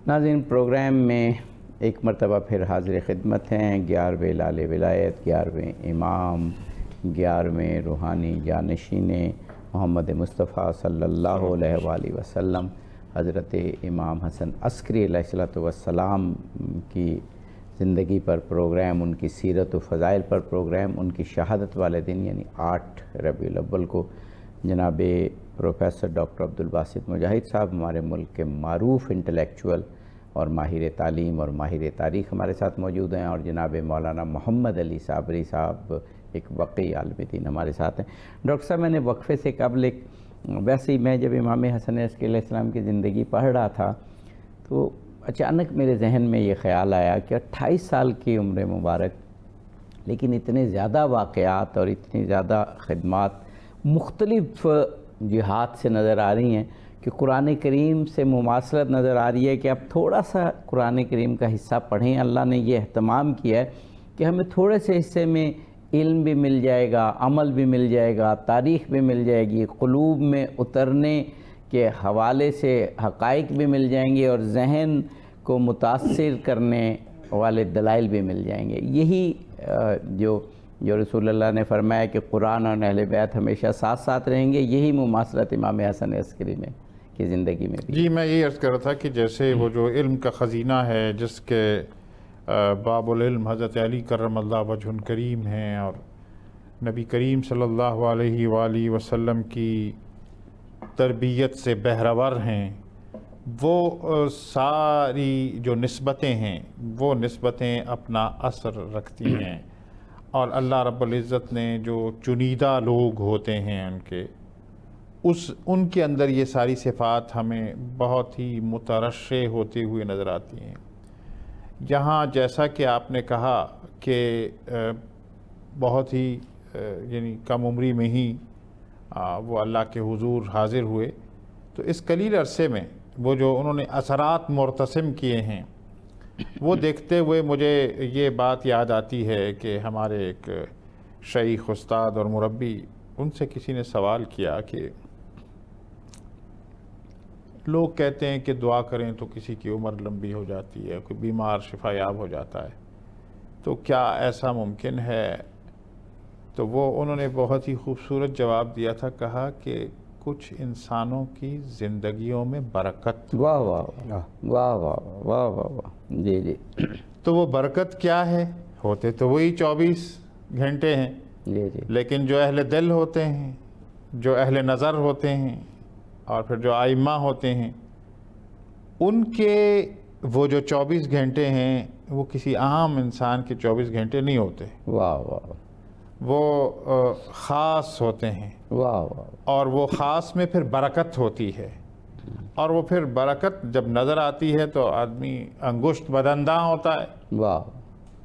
ناظرین، پروگرام میں ایک مرتبہ پھر حاضر خدمت ہیں 11ویں لال ولایت، 11ویں امام، 11ویں روحانی جانشین محمد مصطفیٰ صلی اللہ علیہ وآلہ وسلم حضرت امام حسن عسکری علیہ السلام کی زندگی پر پروگرام، ان کی سیرت و فضائل پر پروگرام، ان کی شہادت والے دن یعنی 8 ربیع الاول کو جناب پروفیسر ڈاکٹر عبدالباسط مجاہد صاحب، ہمارے ملک کے معروف انٹلیکچول اور ماہر تعلیم اور ماہر تاریخ ہمارے ساتھ موجود ہیں، اور جناب مولانا محمد علی صابری صاحب ایک وقی عالم دین ہمارے ساتھ ہیں۔ ڈاکٹر صاحب، میں نے وقفے سے قبل ویسے ہی میں جب امام حسن عسکری علیہ السلام کی زندگی پڑھ رہا تھا تو اچانک میرے ذہن میں یہ خیال آیا کہ 28 سال کی عمر مبارک، لیکن اتنے زیادہ واقعات اور اتنی زیادہ خدمات مختلف جہات سے نظر آ رہی ہیں کہ قرآن کریم سے مماثلت نظر آ رہی ہے کہ اب تھوڑا سا قرآن کریم کا حصہ پڑھیں۔ اللہ نے یہ اہتمام کیا ہے کہ ہمیں تھوڑے سے حصے میں علم بھی مل جائے گا، عمل بھی مل جائے گا، تاریخ بھی مل جائے گی، قلوب میں اترنے کے حوالے سے حقائق بھی مل جائیں گے، اور ذہن کو متاثر کرنے والے دلائل بھی مل جائیں گے۔ یہی جو رسول اللہ نے فرمایا کہ قرآن اور اہل بیت ہمیشہ ساتھ ساتھ رہیں گے، یہی مماثلت امام حسن عسکری میں کی زندگی میں بھی۔ جی، میں یہ عرض کر رہا تھا کہ جیسے وہ جو علم کا خزینہ ہے، جس کے باب العلم حضرت علی کرم اللہ وجہ کریم ہیں، اور نبی کریم صلی اللہ علیہ وآلہ وسلم کی تربیت سے بہرور ہیں، وہ ساری جو نسبتیں ہیں وہ نسبتیں اپنا اثر رکھتی ہیں، اور اللہ رب العزت نے جو چنیدہ لوگ ہوتے ہیں ان کے اندر یہ ساری صفات ہمیں بہت ہی مترشح ہوتے ہوئے نظر آتی ہیں۔ یہاں جیسا کہ آپ نے کہا کہ بہت ہی یعنی کم عمری میں ہی وہ اللہ کے حضور حاضر ہوئے، تو اس قلیل عرصے میں وہ جو انہوں نے اثرات مرتسم کیے ہیں وہ دیکھتے ہوئے مجھے یہ بات یاد آتی ہے کہ ہمارے ایک شیخ استاد اور مربی، ان سے کسی نے سوال کیا کہ لوگ کہتے ہیں کہ دعا کریں تو کسی کی عمر لمبی ہو جاتی ہے، کوئی بیمار شفا یاب ہو جاتا ہے، تو کیا ایسا ممکن ہے؟ تو انہوں نے بہت ہی خوبصورت جواب دیا تھا، کہا کہ کچھ انسانوں کی زندگیوں میں برکت۔ واہ واہ واہ واہ واہ واہ واہ واہ، جی جی۔ تو وہ برکت کیا ہے؟ ہوتے تو وہی 24 گھنٹے ہیں، جی جی، لیکن جو اہل دل ہوتے ہیں، جو اہل نظر ہوتے ہیں، اور پھر جو ائمہ ہوتے ہیں، ان کے وہ جو 24 گھنٹے ہیں وہ کسی عام انسان کے 24 گھنٹے نہیں ہوتے، واہ واہ، وہ خاص ہوتے ہیں، واہ واہ، اور وہ خاص میں پھر برکت ہوتی ہے، اور وہ پھر برکت جب نظر آتی ہے تو آدمی انگشت بدنداں ہوتا ہے واہ،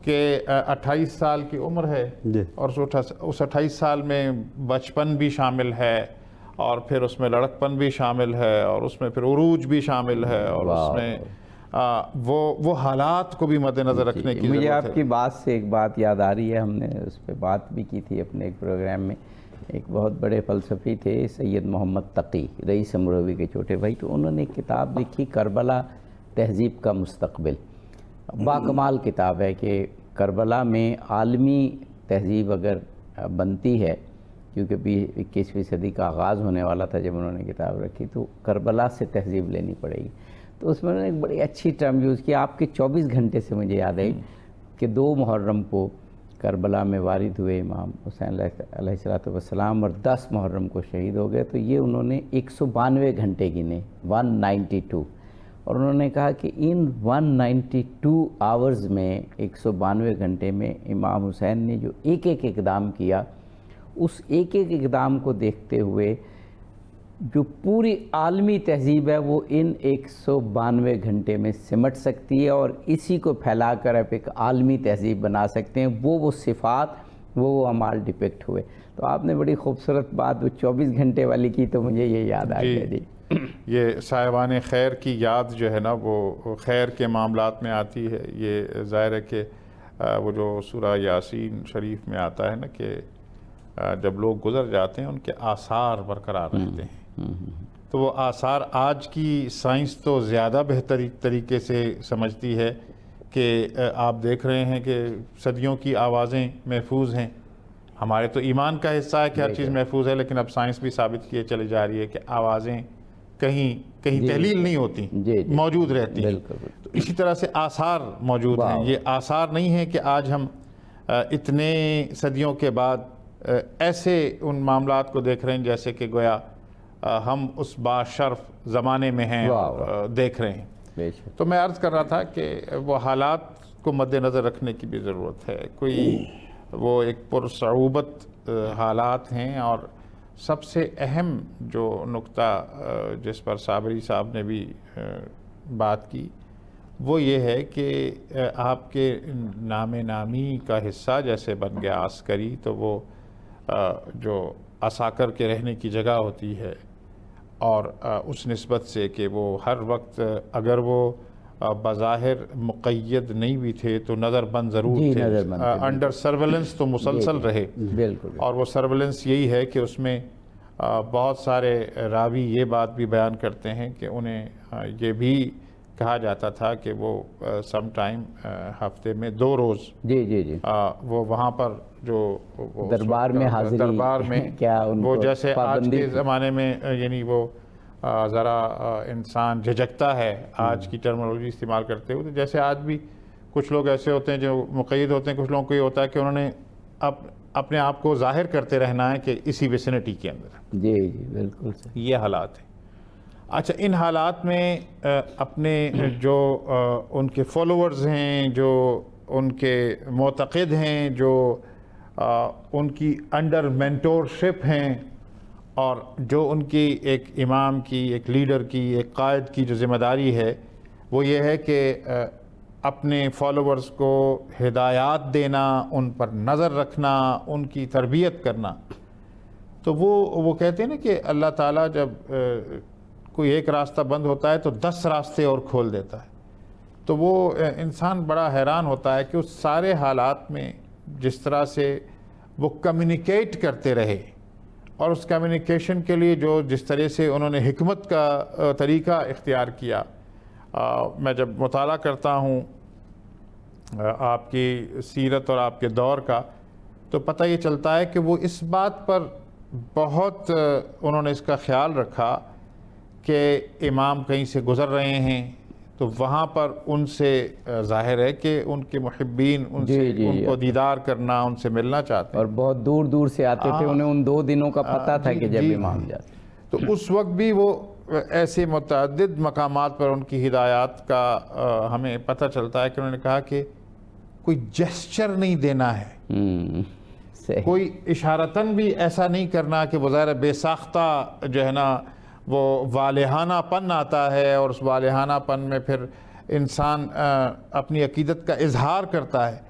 کہ 28 سال کی عمر ہے، اور اس 28 سال میں بچپن بھی شامل ہے، اور پھر اس میں لڑکپن بھی شامل ہے، اور اس میں پھر عروج بھی شامل ہے، اور اس میں وہ حالات کو بھی مد نظر رکھنے کی ضرورت ہے۔ مجھے آپ کی بات سے ایک بات یاد آ رہی ہے، ہم نے اس پہ بات بھی کی تھی اپنے ایک پروگرام میں۔ ایک بہت بڑے فلسفی تھے سید محمد تقی، رئیس امروی کے چھوٹے بھائی، تو انہوں نے ایک کتاب لکھی کربلا تہذیب کا مستقبل۔ باکمال کتاب ہے کہ کربلا میں عالمی تہذیب اگر بنتی ہے، کیونکہ 21ویں صدی کا آغاز ہونے والا تھا جب انہوں نے کتاب رکھی، تو کربلا سے تہذیب لینی پڑے گی۔ تو اس میں انہوں نے ایک بڑی اچھی ٹرم یوز کی، آپ کے 24 گھنٹے سے مجھے یاد ہے کہ 2 محرم کو کربلا میں وارد ہوئے امام حسین علیہ السلام، اور 10 محرم کو شہید ہو گئے، تو یہ انہوں نے 192 گھنٹے گنے، 192، اور انہوں نے کہا کہ ان 192 آورز میں، 192 گھنٹے میں امام حسین نے جو ایک ایک اقدام کیا، اس ایک ایک اقدام کو دیکھتے ہوئے جو پوری عالمی تہذیب ہے وہ ان 192 گھنٹے میں سمٹ سکتی ہے، اور اسی کو پھیلا کر آپ ایک عالمی تہذیب بنا سکتے ہیں۔ وہ صفات، وہ اعمال ڈپکٹ ہوئے۔ تو آپ نے بڑی خوبصورت بات وہ 24 گھنٹے والی کی، تو مجھے یہ یاد آ گیا۔ جی، یہ صاحبان خیر کی یاد جو ہے نا، وہ خیر کے معاملات میں آتی ہے۔ یہ ظاہر ہے کہ وہ جو سورہ یاسین شریف میں آتا ہے نا کہ جب لوگ گزر جاتے ہیں ان کے آثار برقرار رہتے ہیں، تو وہ آثار آج کی سائنس تو زیادہ بہتر طریقے سے سمجھتی ہے کہ آپ دیکھ رہے ہیں کہ صدیوں کی آوازیں محفوظ ہیں. ہمارے تو ایمان کا حصہ ہے کہ ہر چیز محفوظ ہے، لیکن اب سائنس بھی ثابت کیے چلی جا رہی ہے کہ آوازیں کہیں تحلیل نہیں ہوتی، موجود رہتی ہیں. تو اسی طرح سے آثار موجود ہیں. یہ آثار نہیں ہے کہ آج ہم اتنے صدیوں کے بعد ایسے ان معاملات کو دیکھ رہے ہیں جیسے کہ گویا ہم اس باشرف زمانے میں ہیں اور دیکھ رہے ہیں. تو میں عرض کر رہا تھا کہ وہ حالات کو مد نظر رکھنے کی بھی ضرورت ہے. کوئی وہ ایک پرصعوبت حالات ہیں، اور سب سے اہم جو نقطہ جس پر صابری صاحب نے بھی بات کی وہ یہ ہے کہ آپ کے نام نامی کا حصہ جیسے بن گیا عسکری، تو وہ جو عساکر کے رہنے کی جگہ ہوتی ہے، اور اس نسبت سے کہ وہ ہر وقت اگر وہ بظاہر مقید نہیں بھی تھے تو نظر بند ضرور تھے، انڈر سرویلنس تو مسلسل رہے. اور وہ سرویلنس یہی ہے کہ اس میں بہت سارے راوی یہ بات بھی بیان کرتے ہیں کہ انہیں یہ بھی کہا جاتا تھا کہ وہ سم ٹائم ہفتے میں 2 روز وہ وہاں پر جو دربار میں حاضری، دربار میں کیا وہ جیسے آج کے زمانے میں یعنی وہ ذرا انسان جھجکتا ہے آج کی ٹرمنالوجی استعمال کرتے ہوئے. تو جیسے آج بھی کچھ لوگ ایسے ہوتے ہیں جو مقید ہوتے ہیں، کچھ لوگوں کو یہ ہوتا ہے کہ انہوں نے اپنے آپ کو ظاہر کرتے رہنا ہے کہ اسی ویسینٹی کے اندر. جی بالکل یہ حالات ہیں. اچھا، ان حالات میں اپنے جو ان کے فالوورز ہیں، جو ان کے معتقد ہیں، جو ان کی انڈر مینٹورشپ ہیں، اور جو ان کی ایک امام کی، ایک لیڈر کی، ایک قائد کی جو ذمہ داری ہے وہ یہ ہے کہ اپنے فالوورز کو ہدایات دینا، ان پر نظر رکھنا، ان کی تربیت کرنا. تو وہ کہتے ہیں نا کہ اللہ تعالیٰ جب کوئی ایک راستہ بند ہوتا ہے تو 10 راستے اور کھول دیتا ہے. تو وہ انسان بڑا حیران ہوتا ہے کہ اس سارے حالات میں جس طرح سے وہ کمیونیکیٹ کرتے رہے، اور اس کمیونیکیشن کے لیے جس طرح سے انہوں نے حکمت کا طریقہ اختیار کیا. میں جب مطالعہ کرتا ہوں آپ کی سیرت اور آپ کے دور کا تو پتہ یہ چلتا ہے کہ وہ اس بات پر بہت انہوں نے اس کا خیال رکھا کہ امام کہیں سے گزر رہے ہیں تو وہاں پر ان سے ظاہر ہے کہ ان کے محبین ان سے ان کو دیدار کرنا، ان سے ملنا چاہتے ہیں، اور بہت دور دور سے آتے تھے. انہیں ان 2 دنوں کا پتہ تھا کہ جب امام جاتے. تو اس وقت بھی وہ ایسے متعدد مقامات پر ان کی ہدایات کا ہمیں پتہ چلتا ہے کہ انہوں نے کہا کہ کوئی جیسچر نہیں دینا ہے، کوئی اشارتاً بھی ایسا نہیں کرنا کہ بظاہر بے ساختہ جو ہے نا وہ والہانہ پن آتا ہے، اور اس والہانہ پن میں پھر انسان اپنی عقیدت کا اظہار کرتا ہے.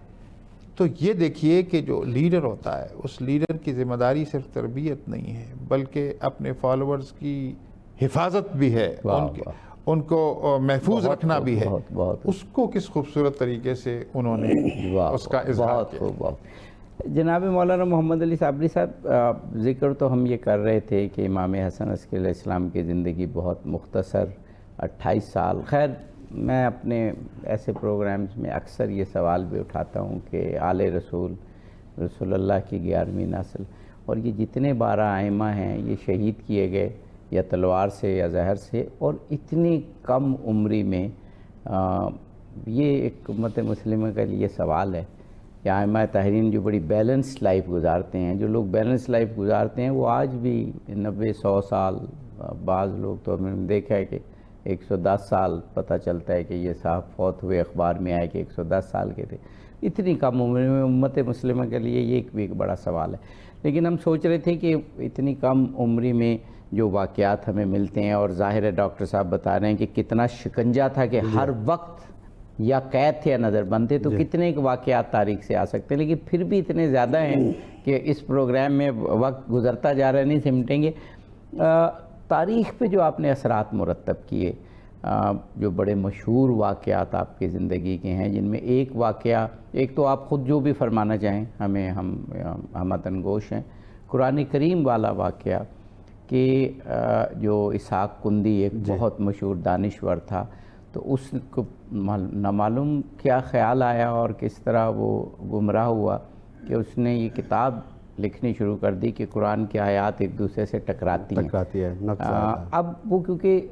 تو یہ دیکھیے کہ جو لیڈر ہوتا ہے اس لیڈر کی ذمہ داری صرف تربیت نہیں ہے بلکہ اپنے فالوورز کی حفاظت بھی ہے، ان کو محفوظ رکھنا بھی ہے. اس کو کس خوبصورت طریقے سے انہوں نے اس کا اظہار کیا. جناب مولانا محمد علی صابری صاحب، ذکر تو ہم یہ کر رہے تھے کہ امام حسن عسکری علیہ السلام کی زندگی بہت مختصر، 28 سال. خیر میں اپنے ایسے پروگرامز میں اکثر یہ سوال بھی اٹھاتا ہوں کہ آل رسول اللہ کی 11ویں نسل اور یہ جتنے 12 ائمہ ہیں یہ شہید کیے گئے یا تلوار سے یا زہر سے، اور اتنی کم عمری میں یہ ایک امت مسلمہ کے لیے سوال ہے کہ ائمہ طاہرین جو بڑی بیلنس لائف گزارتے ہیں، جو لوگ بیلنس لائف گزارتے ہیں وہ آج بھی 90-100 سال، بعض لوگ تو ہم نے دیکھا ہے کہ 110 سال پتہ چلتا ہے کہ یہ صاحب فوت ہوئے، اخبار میں آئے کہ 110 سال کے تھے. اتنی کم عمر میں امت مسلمہ کے لیے یہ بھی ایک بڑا سوال ہے. لیکن ہم سوچ رہے تھے کہ اتنی کم عمری میں جو واقعات ہمیں ملتے ہیں، اور ظاہر ہے ڈاکٹر صاحب بتا رہے ہیں کہ کتنا شکنجہ تھا کہ ہر وقت یا قید تھے یا نظر بند تھے، تو کتنے ایک واقعات تاریخ سے آ سکتے ہیں، لیکن پھر بھی اتنے زیادہ ہیں کہ اس پروگرام میں وقت گزرتا جا رہا ہے، نہیں سمٹیں گے. تاریخ پہ جو آپ نے اثرات مرتب کیے، جو بڑے مشہور واقعات آپ کی زندگی کے ہیں، جن میں ایک واقعہ، ایک تو آپ خود جو بھی فرمانا چاہیں، ہم عطن گوش ہیں، قرآن کریم والا واقعہ کہ جو اسحاق کندی ایک بہت مشہور دانشور تھا، تو اس کو نامعلوم کیا خیال آیا اور کس طرح وہ گمراہ ہوا کہ اس نے یہ کتاب لکھنی شروع کر دی کہ قرآن کی آیات ایک دوسرے سے ٹکراتی ہیں۔ اب وہ کیونکہ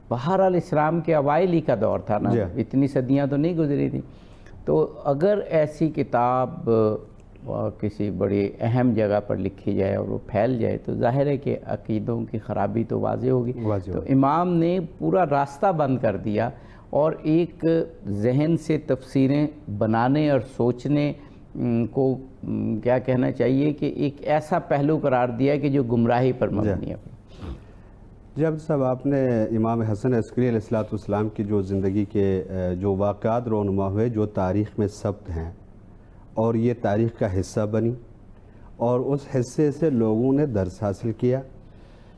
بہرحال اسلام کے اوائل ہی کا دور تھا نا، اتنی صدیاں تو نہیں گزری تھیں، تو اگر ایسی کتاب کسی بڑی اہم جگہ پر لکھی جائے اور وہ پھیل جائے تو ظاہر ہے کہ عقیدوں کی خرابی تو واضح ہوگی۔ تو امام نے پورا راستہ بند کر دیا اور ایک ذہن سے تفسیریں بنانے اور سوچنے کو کیا کہنا چاہیے کہ ایک ایسا پہلو قرار دیا کہ جو گمراہی پر مبنی ہے۔ جی عبد صاحب، آپ نے امام حسن عسکری علیہ السلام کی جو زندگی کے جو واقعات رونما ہوئے جو تاریخ میں ثبت ہیں اور یہ تاریخ کا حصہ بنی اور اس حصے سے لوگوں نے درس حاصل کیا،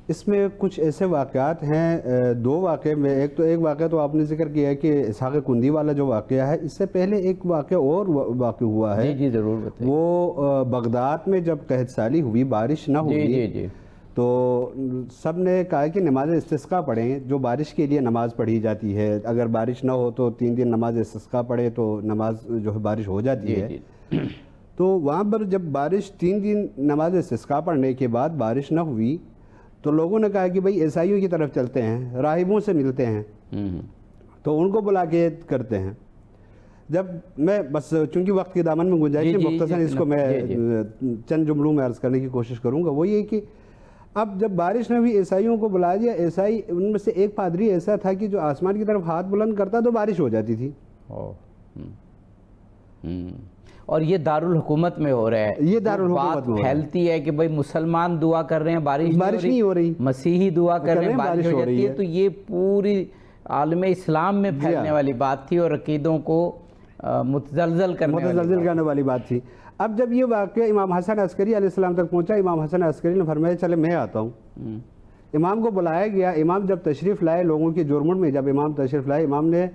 اس میں کچھ ایسے واقعات ہیں، دو واقعے میں ایک واقعہ تو آپ نے ذکر کیا ہے کہ اسحاق کندی والا جو واقعہ ہے، اس سے پہلے ایک واقعہ اور واقع ہوا ہے۔ جی ضرور بتائیے۔ وہ بغداد میں جب قحط سالی ہوئی، بارش نہ ہوئی، تو سب نے کہا کہ نماز استسقاء پڑھیں، جو بارش کے لیے نماز پڑھی جاتی ہے، اگر بارش نہ ہو تو 3 دن نماز استسقاء پڑھے تو نماز جو ہے بارش ہو جاتی ہے۔ تو وہاں پر جب بارش 3 دن نماز استسقاء پڑھنے کے بعد بارش نہ ہوئی تو لوگوں نے کہا کہ بھئی عیسائیوں کی طرف چلتے ہیں، راہبوں سے ملتے ہیں، تو ان کو بلا کے کرتے ہیں۔ جب میں بس چونکہ وقت کے دامن میں گنجائش ہے، مختصر اس کو میں چند جملوں میں عرض کرنے کی کوشش کروں گا۔ وہ یہ کہ اب جب بارش نہ ہوئی، عیسائیوں کو بلا دیا۔ عیسائی ان میں سے ایک پادری ایسا تھا کہ جو آسمان کی طرف ہاتھ بلند کرتا تو بارش ہو جاتی تھی۔ اور یہ دارالحکومت میں ہو رہا ہے، یہ دارالحکومت میں پھیلتی ہے کہ بھائی مسلمان دعا کر رہے ہیں بارش نہیں ہو رہی، مسیحی دعا کر رہے ہیں بارش ہو جاتی ہے۔ تو یہ پوری عالم اسلام میں پھیلنے والی بات تھی اور عقیدوں کو متزلزل کرنے والی بات تھی۔ اب جب یہ واقعہ امام حسن عسکری علیہ السلام تک پہنچا، امام حسن عسکری نے فرمایا چلے میں آتا ہوں۔ امام کو بلایا گیا، امام جب تشریف لائے لوگوں کے جرمن میں، جب امام تشریف لائے، امام نے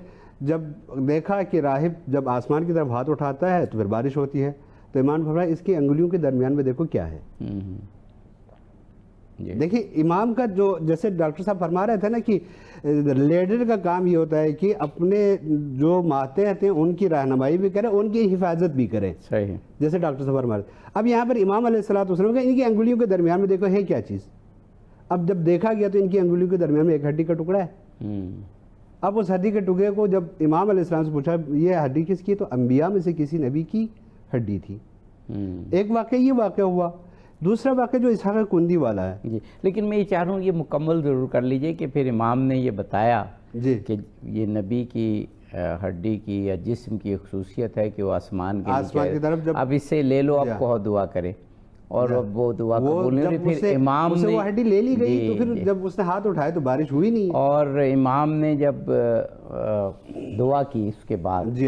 جب دیکھا کہ راہب جب آسمان کی طرف ہاتھ اٹھاتا ہے تو پھر بارش ہوتی ہے، تو امام نے فرمایا اس کی انگلیوں کے درمیان میں دیکھو کیا ہے۔ دیکھیں امام کا جو جیسے ڈاکٹر صاحب فرما رہے تھے نا کہ لیڈر کا کام یہ ہوتا ہے کہ اپنے جو ماتحت ہیں ان کی رہنمائی بھی کرے، ان کی حفاظت بھی کرے، جیسے ڈاکٹر صاحب فرما رہے تھے۔ اب یہاں پر امام علیہ السلام کہ ان کی انگلیوں کے درمیان میں دیکھو ہے کیا چیز۔ اب جب دیکھا گیا تو ان کی انگلیوں کے درمیان میں ایک ہڈی کا ٹکڑا ہے۔ اب اس ہڈی کے ٹکڑے کو جب امام علیہ السلام سے پوچھا یہ ہڈی کس کی، تو انبیاء میں سے کسی نبی کی ہڈی تھی۔ ایک واقعہ یہ واقعہ ہوا۔ دوسرا واقعہ جو اسحاق کندی والا ہے، جی لیکن میں یہ چاہ رہا ہوں یہ مکمل ضرور کر لیجئے کہ پھر امام نے یہ بتایا کہ یہ نبی کی ہڈی کی یا جسم کی خصوصیت ہے کہ وہ آسمان کی طرف، اب اس سے لے لو، اب کو دعا کرے، اور وہ دعا قبول نہیں ہوئی۔ پھر امام نے وہ ہڈی لے لی گئی، تو پھر جب اس نے ہاتھ اٹھائے تو بارش ہوئی نہیں، اور امام نے جب دعا کی اس کے بعد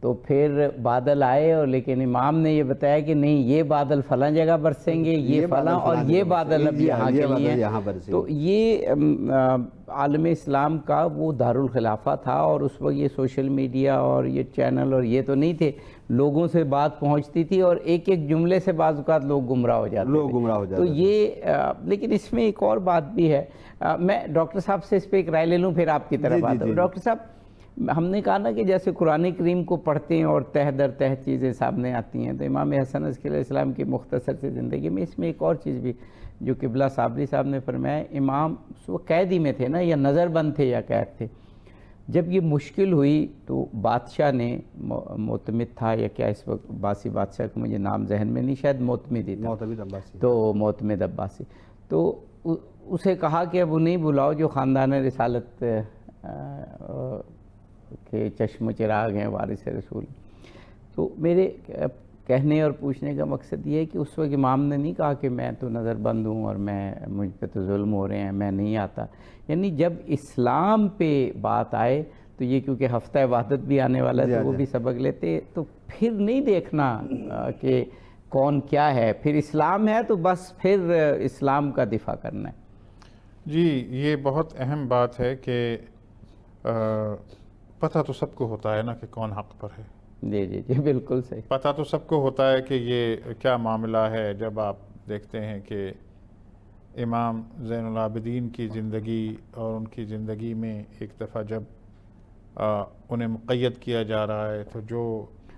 تو پھر بادل آئے، اور لیکن امام نے یہ بتایا کہ نہیں یہ بادل فلاں جگہ برسیں گے، یہ فلاں، اور یہ بادل اب یہاں کے لیے ہیں۔ تو یہ عالم اسلام کا وہ دارالخلافہ تھا، اور اس وقت یہ سوشل میڈیا اور یہ چینل اور یہ تو نہیں تھے، لوگوں سے بات پہنچتی تھی اور ایک ایک جملے سے بعض اوقات لوگ گمراہ ہو جاتے تو یہ لیکن اس میں ایک اور بات بھی ہے، میں ڈاکٹر صاحب سے اس پہ ایک رائے لے لوں پھر آپ کی طرف آتا ہوں۔ ڈاکٹر صاحب ہم نے کہا نا کہ جیسے قرآن کریم کو پڑھتے ہیں اور تہ در تہ چیزیں سامنے آتی ہیں، تو امام حسن عسکری علیہ السلام کی مختصر سے زندگی میں اس میں ایک اور چیز بھی جو قبلہ صابری صاحب نے فرمایا، امام وہ قیدی میں تھے نا، یا نظر بند تھے یا قید تھے، جب یہ مشکل ہوئی تو بادشاہ نے، معتمد تھا یا کیا اس وقت، عباسی بادشاہ کو مجھے نام ذہن میں نہیں، شاید معتمد ہی تھا، تو معتمد عباسی، تو اسے کہا کہ اب انہیں بلاؤ جو خاندان رسالت کہ چشم چراغ ہیں، وارث رسول۔ تو میرے کہنے اور پوچھنے کا مقصد یہ ہے کہ اس وقت امام نے نہیں کہا کہ میں تو نظر بند ہوں اور مجھ پہ تو ظلم ہو رہے ہیں، میں نہیں آتا، یعنی جب اسلام پہ بات آئے تو یہ کیونکہ ہفتہ وحدت بھی آنے والا ہے تو وہ بھی سبق لیتے، تو پھر نہیں دیکھنا کہ کون کیا ہے، پھر اسلام ہے تو بس پھر اسلام کا دفاع کرنا ہے۔ جی یہ بہت اہم بات ہے کہ پتہ تو سب کو ہوتا ہے نا کہ کون حق پر ہے۔ جی جی جی بالکل صحیح، پتہ تو سب کو ہوتا ہے کہ یہ کیا معاملہ ہے۔ جب آپ دیکھتے ہیں کہ امام زین العابدین کی زندگی اور ان کی زندگی میں ایک دفعہ جب انہیں مقید کیا جا رہا ہے تو جو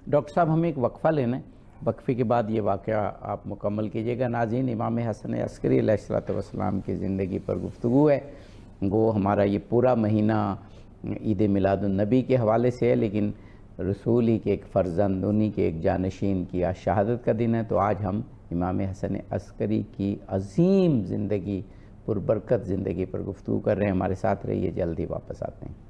ڈاکٹر صاحب ہمیں ایک وقفہ لینا ہے، وقفے کے بعد یہ واقعہ آپ مکمل کیجیے گا۔ ناظرین، امام حسن عسکری علیہ الصلوۃ والسلام کی زندگی پر گفتگو ہے۔ وہ ہمارا یہ پورا مہینہ عید میلاد النبی کے حوالے سے ہے، لیکن رسول ہی کے ایک فرزند، انہی کے ایک جانشین کی آج شہادت کا دن ہے، تو آج ہم امام حسن عسکری کی عظیم زندگی، پربرکت زندگی پر گفتگو کر رہے ہیں۔ ہمارے ساتھ رہیے، جلدی واپس آتے ہیں۔